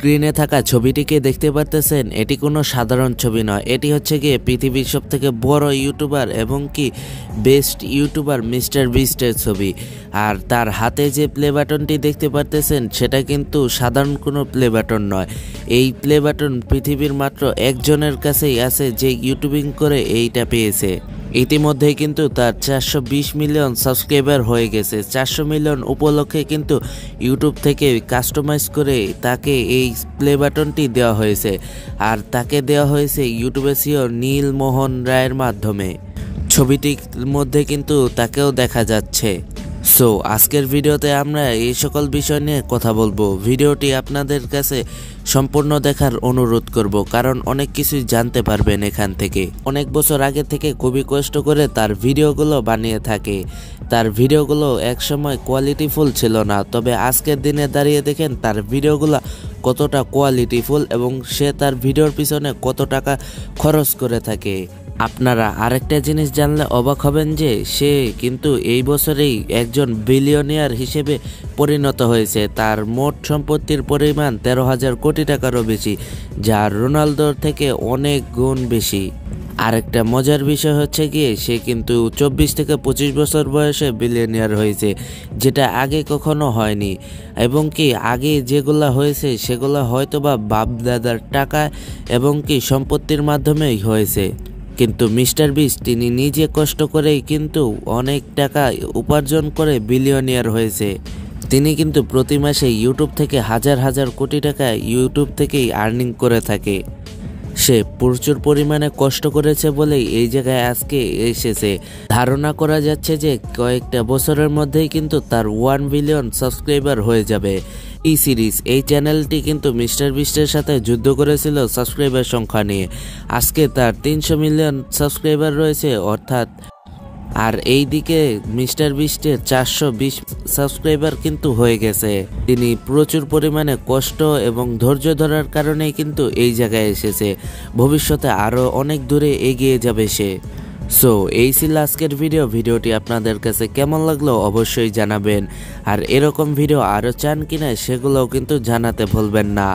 স্ক্রিনে থাকা ছবিটিকে দেখতে পারতেছেন, এটি কোনো সাধারণ ছবি নয়। এটি হচ্ছে গিয়ে পৃথিবীর সবথেকে বড় ইউটিউবার এবং কি বেস্ট ইউটিউবার মিস্টার বিস্টের ছবি। আর তার হাতে যে প্লে বাটনটি দেখতে পারতেছেন সেটা কিন্তু সাধারণ কোনো প্লে বাটন নয়। এই প্লে বাটন পৃথিবীর মাত্র একজনের কাছেই আছে যে ইউটিউবিং করে এইটা পেয়েছে। ইতিমধ্যেই কিন্তু তার 420 মিলিয়ন সাবস্ক্রাইবার হয়ে গেছে। 400 মিলিয়ন উপলক্ষে কিন্তু ইউটিউব থেকে কাস্টমাইজ করে তাকে এই প্লে বাটনটি দেওয়া হয়েছে। আর তাকে দেওয়া হয়েছে ইউটিউবের সিও নীল মোহন রায়ের মাধ্যমে। ছবিটির মধ্যে কিন্তু তাকেও দেখা যাচ্ছে। সো আজকের ভিডিওতে আমরা এই সকল বিষয় নিয়ে কথা বলবো। ভিডিওটি আপনাদের কাছে সম্পূর্ণ দেখার অনুরোধ করব, কারণ অনেক কিছুই জানতে পারবেন এখান থেকে। অনেক বছর আগে থেকে খুবই কষ্ট করে তার ভিডিওগুলো বানিয়ে থাকে। তার ভিডিওগুলো একসময় কোয়ালিটিফুল ছিল না, তবে আজকের দিনে দাঁড়িয়ে দেখেন তার ভিডিওগুলো কতটা কোয়ালিটিফুল এবং সে তার ভিডিওর পিছনে কত টাকা খরচ করে থাকে। আপনারা আরেকটা জিনিস জানলে অবাক হবেন যে সে কিন্তু এই বছরেই একজন বিলিয়নিয়ার হিসেবে পরিণত হয়েছে। তার মোট সম্পত্তির পরিমাণ 13,000 কোটি টাকারও বেশি, যা রোনালদোর থেকে অনেক গুণ বেশি। আরেকটা মজার বিষয় হচ্ছে গিয়ে সে কিন্তু 24 থেকে 25 বছর বয়সে বিলিয়নিয়ার হয়েছে, যেটা আগে কখনো হয়নি। এবং কি আগে যেগুলা হয়েছে সেগুলো হয়তোবা বাপ দাদার টাকা এবং কি সম্পত্তির মাধ্যমেই হয়েছে, কিন্তু মিস্টার বিস্ট তিনি নিজে কষ্ট করেই কিন্তু অনেক টাকা উপার্জন করে বিলিয়নিয়ার হয়েছে। তিনি কিন্তু প্রতি মাসে ইউটিউব থেকে হাজার হাজার কোটি টাকা ইউটিউব থেকেই আর্নিং করে থাকে। সে প্রচুর পরিমাণে কষ্ট করেছে বলেই এই জায়গায় আজকে এসেছে। ধারণা করা যাচ্ছে যে কয়েকটা বছরের মধ্যেই কিন্তু তার 1 বিলিয়ন সাবস্ক্রাইবার হয়ে যাবে। এই সিরিজ এই চ্যানেলটি কিন্তু মিস্টার বিস্টের সাথে যুদ্ধ করেছিল সাবস্ক্রাইবার সংখ্যা নিয়ে। আজকে তার 300 মিলিয়ন সাবস্ক্রাইবার রয়েছে অর্থাৎ। আর এই দিকে মিস্টার বিস্টের 420 সাবস্ক্রাইবার কিন্তু হয়ে গেছে। তিনি প্রচুর পরিমাণে কষ্ট এবং ধৈর্য ধরার কারণেই কিন্তু এই জায়গায় এসেছে। ভবিষ্যতে আরও অনেক দূরে এগিয়ে যাবে সে। সো এই ছিল আজকের ভিডিওটি আপনাদের কাছে কেমন লাগলো অবশ্যই জানাবেন। আর এরকম ভিডিও আরও চান কিনা সেগুলোও কিন্তু জানাতে ভুলবেন না।